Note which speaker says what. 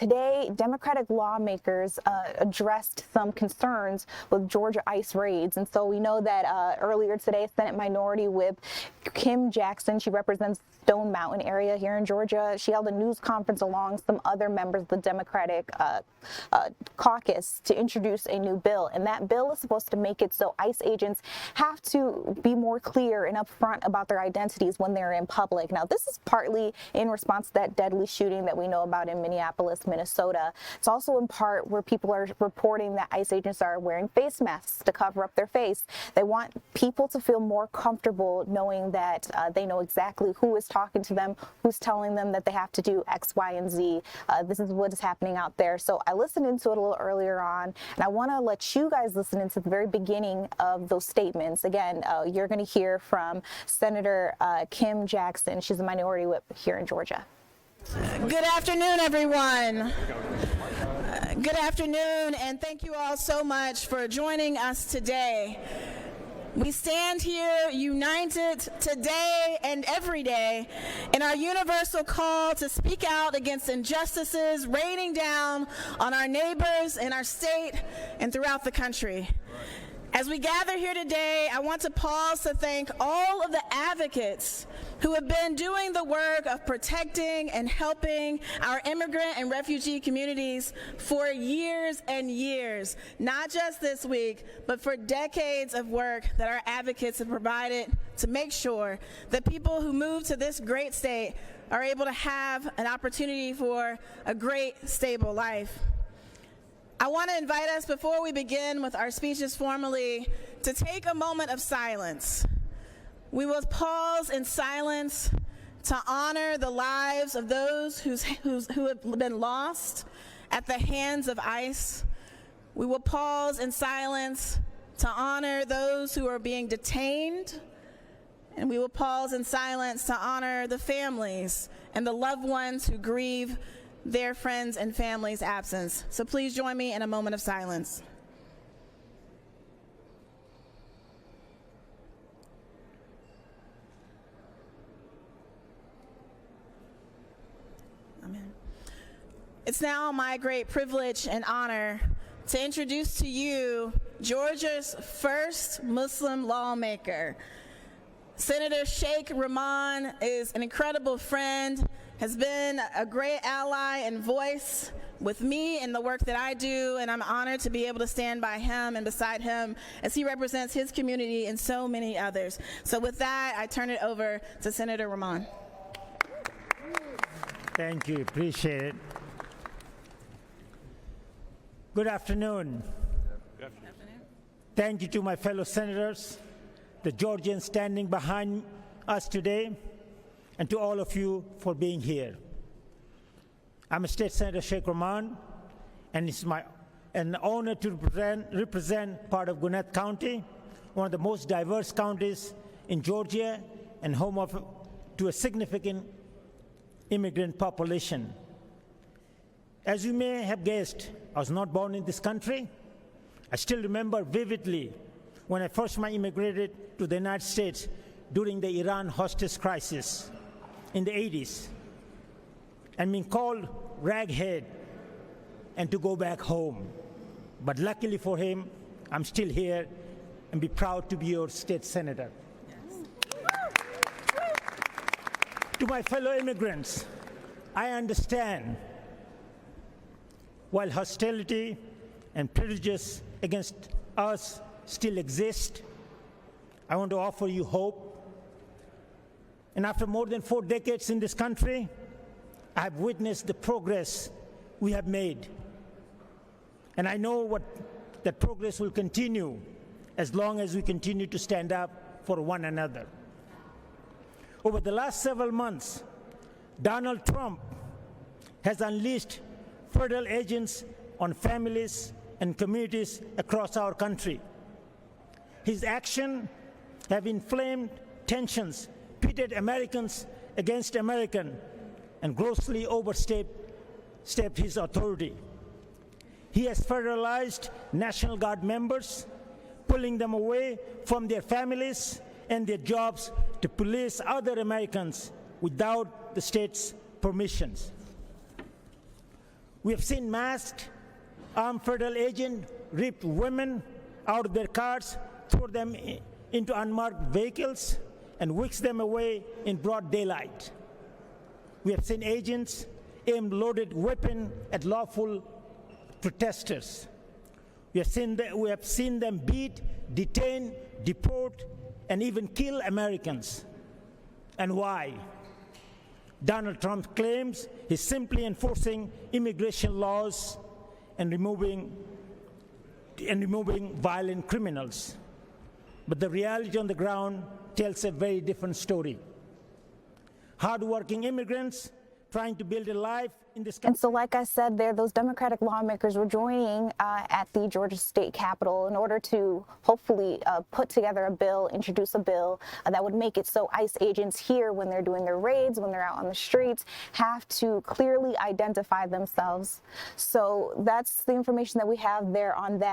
Speaker 1: today, Democratic lawmakers addressed some concerns with Georgia ICE raids. And so we know that earlier today, Senate Minority Whip Kim Jackson, she represents Stone Mountain area here in Georgia. She held a news conference along some other members of the Democratic caucus to introduce a new bill. And that bill is supposed to make it so ICE agents have to be more clear and upfront about their identities when they're in public. Now, this is partly in response to that deadly shooting that we know about in Minneapolis, Minnesota. It's also in part where people are reporting that ICE agents are wearing face masks to cover up their face. They want people to feel more comfortable knowing that they know exactly who is talking to them, who's telling them that they have to do X, Y, and Z. This is what is happening out there. So I listened into it a little earlier on, and I want to let you guys listen into the very beginning of those statements. Again, you're going to hear from Senator Kim Jackson. She's a minority whip here in Georgia.
Speaker 2: Good afternoon, everyone. Good afternoon, and thank you all so much for joining us today. We stand here united today and every day in our universal call to speak out against injustices raining down on our neighbors in our state and throughout the country. As we gather here today, I want to pause to thank all of the advocates who have been doing the work of protecting and helping our immigrant and refugee communities for years and years, not just this week, but for decades of work that our advocates have provided to make sure that people who move to this great state are able to have an opportunity for a great, stable life. I want to invite us, before we begin with our speeches formally, to take a moment of silence. We will pause in silence to honor the lives of those who have been lost at the hands of ICE. We will pause in silence to honor those who are being detained. And we will pause in silence to honor the families and the loved ones who grieve their friends and families' absence. So please join me in a moment of silence. Amen. It's now my great privilege and honor to introduce to you Georgia's first Muslim lawmaker. Senator Sheikh Rahman is an incredible friend, has been a great ally and voice with me in the work that I do, and I'm honored to be able to stand by him and beside him as he represents his community and so many others. So with that, I turn it over to Senator Rahman.
Speaker 3: Thank you, appreciate it. Good afternoon.
Speaker 2: Good afternoon.
Speaker 3: Thank you to my fellow senators, the Georgians standing behind us today, and to all of you for being here. I'm State Senator Sheikh Rahman, and it's an honor to represent part of Gwinnett County, one of the most diverse counties in Georgia and home to a significant immigrant population. As you may have guessed, I was not born in this country. I still remember vividly when I first immigrated to the United States during the Iran hostage crisis in the 80s, and being called raghead and to go back home. But luckily for him, I'm still here and be proud to be your state senator. Yes. To my fellow immigrants, I understand while hostility and prejudice against us still exist, I want to offer you hope. And after more than 4 decades in this country, I have witnessed the progress we have made. And I know that progress will continue as long as we continue to stand up for one another. Over the last several months, Donald Trump has unleashed federal agents on families and communities across our country. His actions have inflamed tensions, pitted Americans against Americans, and grossly overstepped his authority. He has federalized National Guard members, pulling them away from their families and their jobs to police other Americans without the state's permissions. We have seen masked armed federal agents rip women out of their cars, throw them into unmarked vehicles, and whisk them away in broad daylight. We have seen agents aim loaded weapon at lawful protesters. We have seen them beat, detain, deport, and even kill Americans. And why? Donald Trump claims he's simply enforcing immigration laws and removing violent criminals. But the reality on the ground tells a very different story. Hardworking immigrants trying to build a life in this country.
Speaker 1: And so, like I said, those Democratic lawmakers were joining at the Georgia State Capitol in order to hopefully put together a bill, introduce a bill that would make it so ICE agents here, when they're doing their raids, when they're out on the streets, have to clearly identify themselves. So that's the information that we have there on that.